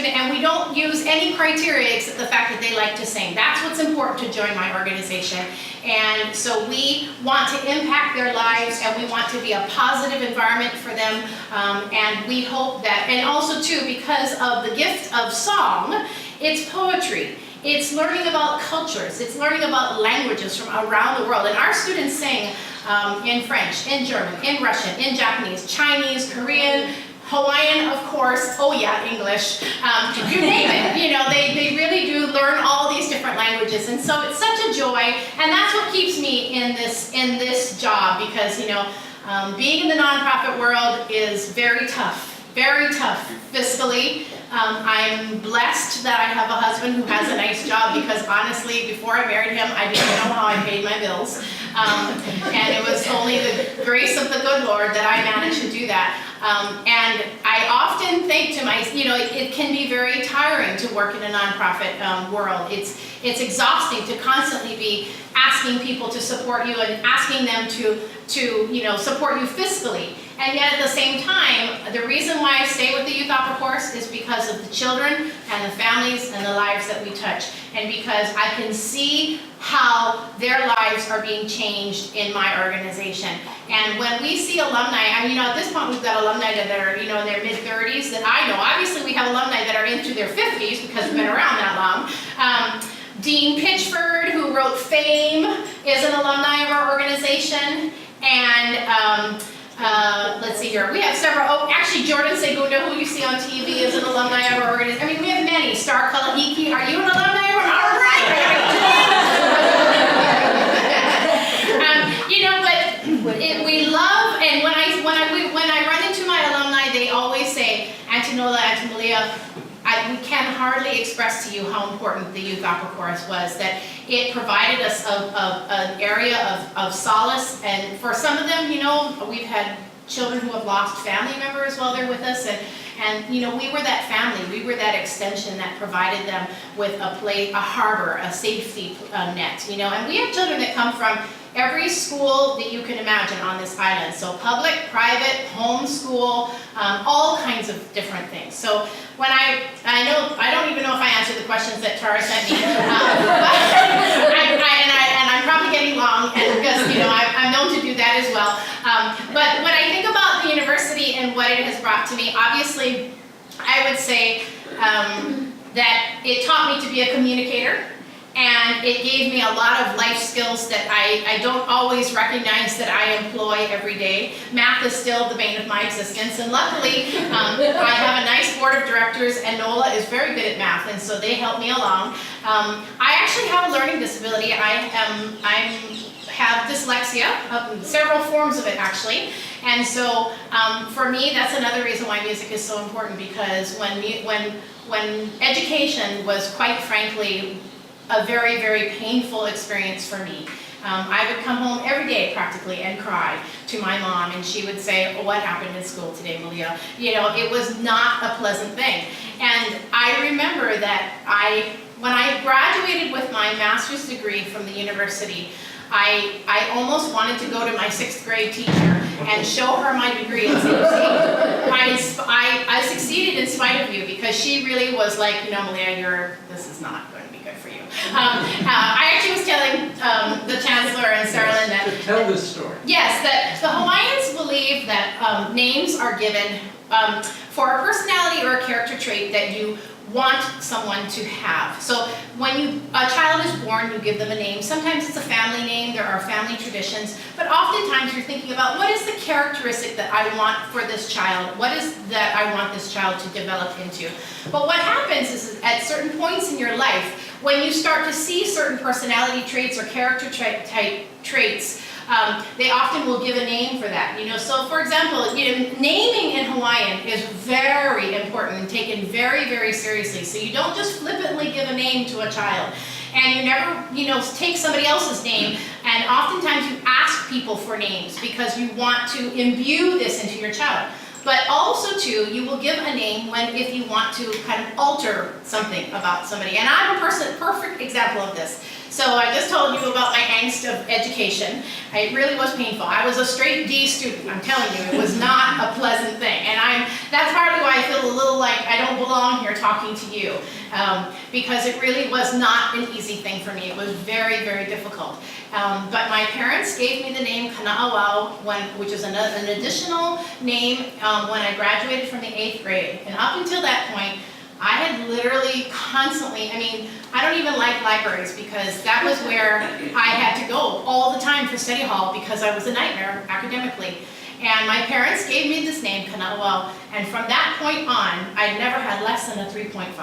student, and we don't use any criteria except the fact that they like to sing. That's what's important to join my organization. And so we want to impact their lives, and we want to be a positive environment for them. And we hope that, and also too, because of the gift of song, it's poetry. It's learning about cultures. It's learning about languages from around the world. And our students sing in French, in German, in Russian, in Japanese, Chinese, Korean, Hawaiian, of course, oh yeah, English, you name it. You know, they really do learn all these different languages, and so it's such a joy, and that's what keeps me in this job, because, you know, being in the nonprofit world is very tough fiscally. I'm blessed that I have a husband who has a nice job, because honestly, before I married him, I didn't know how I paid my bills. And it was only the grace of the good Lord that I managed to do that. And I often think to myself, you know, it can be very tiring to work in a nonprofit world. It's exhausting to constantly be asking people to support you and asking them to you know, support you fiscally. And yet at the same time, the reason why I stay with the Youth Opera Course is because of the children and the families and the lives that we touch. And because I can see how their lives are being changed in my organization. And when we see alumni, I mean, you know, at this point we've got alumni that are, you know, in their mid-30s that I know. Obviously we have alumni that are into their 50s because we've been around that long. Dean Pitchford, who wrote Fame, is an alumni of our organization. And let's see here, we have several, oh, actually Jordan Segunda, who you see on TV, is an alumni of our organization. I mean, we have many. Star Kalahiki, are you an alumni of our, all right. You know, but we love, and when I run into my alumni, they always say, Auntie Nola, Auntie Malia, we can hardly express to you how important the Youth Opera Chorus was, that it provided us an area of solace, and for some of them, you know, we've had children who have lost family members while they're with us, and you know, we were that family, we were that extension that provided them with a harbor, a safety net, you know, and we have children that come from every school that you can imagine on this island. So public, private, homeschool, all kinds of different things. So when I don't even know if I answered the questions that Tara sent me, and I'm probably getting long, and because, you know, I'm known to do that as well. But when I think about the university and what it has brought to me, obviously, I would say that it taught me to be a communicator. And it gave me a lot of life skills that I don't always recognize that I employ every day. Math is still the bane of my existence, and luckily I have a nice board of directors, and Nola is very good at math, and so they help me along. I actually have a learning disability. I have dyslexia, several forms of it actually, and so for me that's another reason why music is so important, because when education was, quite frankly, a very, very painful experience for me. I would come home every day practically and cry to my mom, and she would say, oh, what happened in school today, Malia? You know, it was not a pleasant thing. And I remember that when I graduated with my master's degree from the university, I almost wanted to go to my 6th grade teacher and show her my degree and say, I succeeded in spite of you, because she really was like, you know, Malia, this is not going to be good for you. I actually was telling the Chancellor and Sarah Lynn that... Tell this story. Yes, that the Hawaiians believe that names are given for a personality or a character trait that you want someone to have. So when a child is born, you give them a name. Sometimes it's a family name, there are family traditions, but oftentimes you're thinking about, what is the characteristic that I want for this child? What is that I want this child to develop into? But what happens is, at certain points in your life, when you start to see certain personality traits or character type traits, they often will give a name for that. You know, so for example, you know, naming in Hawaiian is very important and taken very, very seriously. So you don't just flippantly give a name to a child, and you never, you know, take somebody else's name. And oftentimes you ask people for names because you want to imbue this into your child. But also too, you will give a name if you want to kind of alter something about somebody. And I'm a perfect example of this. So I just told you about my angst of education. It really was painful. I was a straight D student, I'm telling you. It was not a pleasant thing. And that's partly why I feel a little like I don't belong here talking to you, because it really was not an easy thing for me. It was very, very difficult. But my parents gave me the name Kana'awau, which is an additional name when I graduated from the 8th grade. And up until that point, I had literally constantly, I mean, I don't even like libraries because that was where I had to go all the time for study hall because I was a nightmare academically. And my parents gave me this name, Kana'awau, and from that point on, I never had less than a 3.5.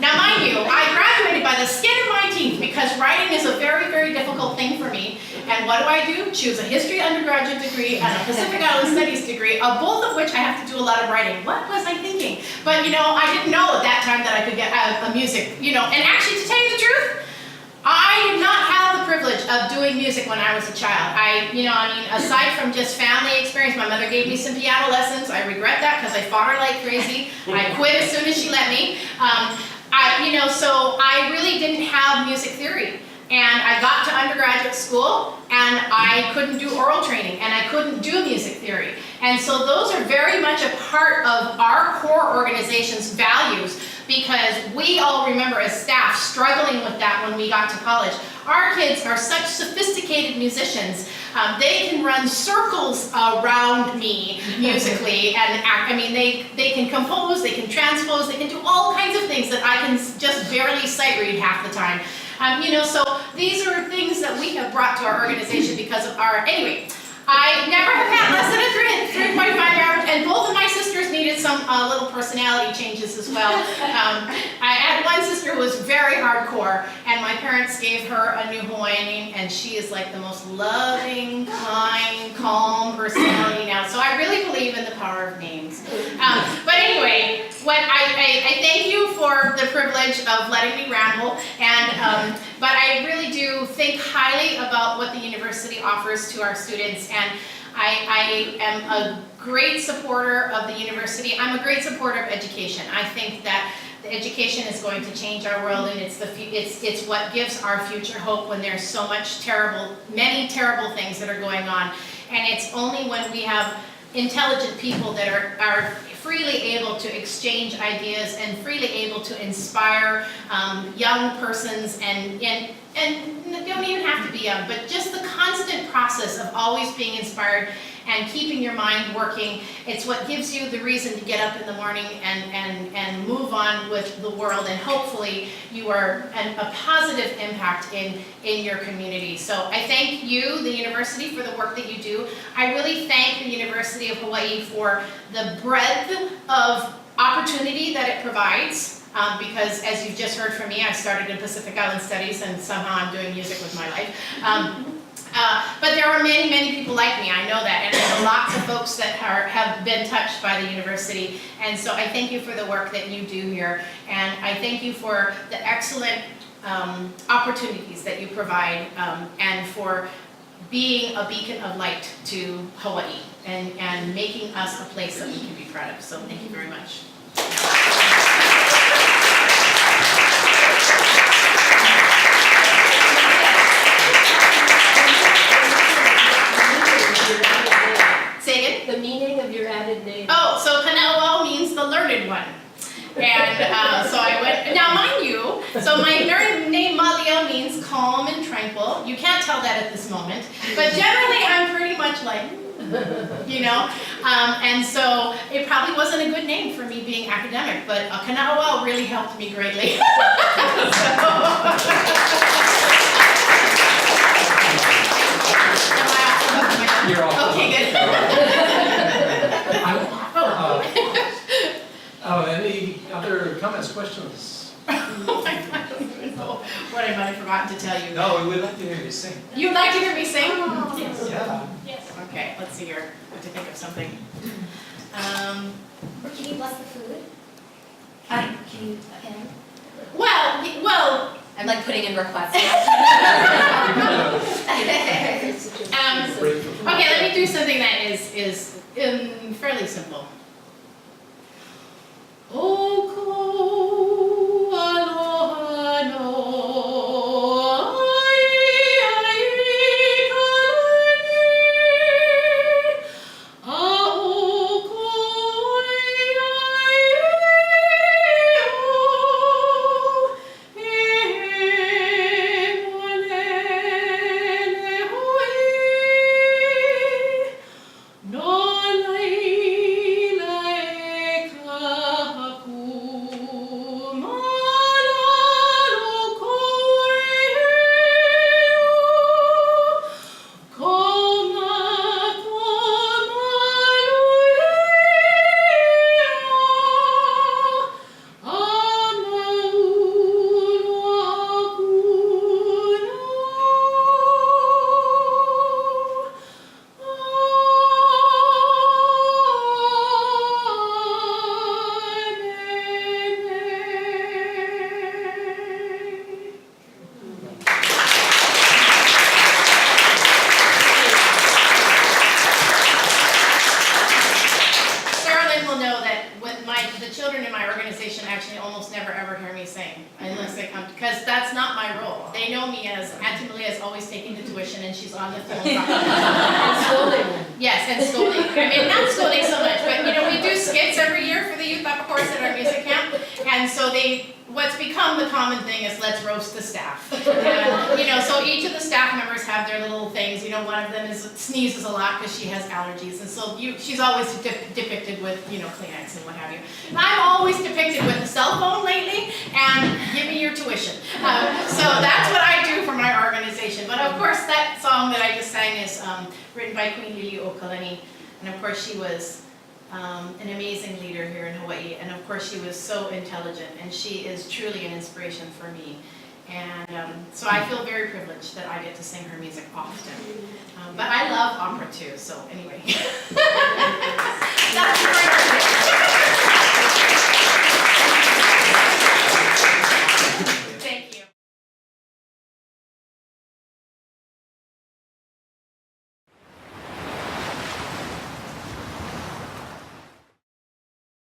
Now mind you, I graduated by the skin of my teeth because writing is a very, very difficult thing for me. And what do? Choose a history undergraduate degree and a Pacific Island Studies degree, both of which I have to do a lot of writing. What was I thinking? But I didn't know at that time that I could get a music, and actually to tell you the truth, I did not have the privilege of doing music when I was a child. Aside from just family experience, my mother gave me some piano lessons. I regret that because I fought her like crazy. I quit as soon as she let me. So I really didn't have music theory. And I got to undergraduate school and I couldn't do oral training and I couldn't do music theory. And so those are very much a part of our core organization's values, because we all remember as staff struggling with that when we got to college. Our kids are such sophisticated musicians. They can run circles around me musically, and they can compose, they can transpose, they can do all kinds of things that I can just barely sight read half the time. So these are things that we have brought to our organization because of anyway, I never have had less than a 3.5 average, and both of my sisters needed some little personality changes as well. I had one sister who was very hardcore, and my parents gave her a new Hawaiian name, and she is like the most loving, kind, calm personality now. So I really believe in the power of names. But anyway, I thank you for the privilege of letting me ramble, but I really do think highly about what the university offers to our students, and I am a great supporter of the university. I'm a great supporter of education. I think that the education is going to change our world, and it's what gives our future hope when there's so many terrible things that are going on. And it's only when we have intelligent people that are freely able to exchange ideas and freely able to inspire young persons and don't even have to be young, but just the constant process of always being inspired and keeping your mind working. It's what gives you the reason to get up in the morning and move on with the world, and hopefully you are a positive impact in your community. So I thank you, the university, for the work that you do. I really thank the University of Hawaii for the breadth of opportunity that it provides. Because as you've just heard from me, I started in Pacific Island Studies and somehow I'm doing music with my life. But there are many, many people like me, I know that, and there are lots of folks that have been touched by the university, and so I thank you for the work that you do here, and I thank you for the excellent opportunities that you provide, and for being a beacon of light to Hawaii, and making us a place that we can be proud of. So thank you very much. Say again? The meaning of your added name. Oh, so Kana'awau means the learned one. And so I went, now mind you, so my name Malia means calm and tranquil. You can't tell that at this moment, but generally I'm pretty much like, and so it probably wasn't a good name for me being academic, but Kana'awau really helped me greatly. You're all okay, good. Any other comments, questions? I don't even know what I might have forgotten to tell you. No, we would like to hear you sing. You'd like to hear me sing? Yes. Yeah. Yes. Okay, let's see here. I have to think of something. Or can you bless the food? Hi. Can you him? Well, I'm like putting in requests. Okay, let me do something that is fairly simple. actually almost never ever hear me sing unless they come, because that's not my role. They know me as Auntie Malia is always taking the tuition and she's on the phone. Yes, and scolding. I mean, not scolding so much, but you know, we do skits every year for the youth, of course, at our music camp. And so what's become the common thing is let's roast the staff. And, you know, so each of the staff members have their little things. You know, one of them sneezes a lot because she has allergies. And so she's always depicted with, you know, Kleenex and what have you. And I'm always depicted with a cell phone lately and give me your tuition. So that's what I do for my organization. But of course, that song that I just sang is written by Queen Lili Okalani. And of course, she was an amazing leader here in Hawaii, and of course she was so intelligent, and she is truly an inspiration for me. And so I feel very privileged that I get to sing her music often. But I love opera too, so anyway. That's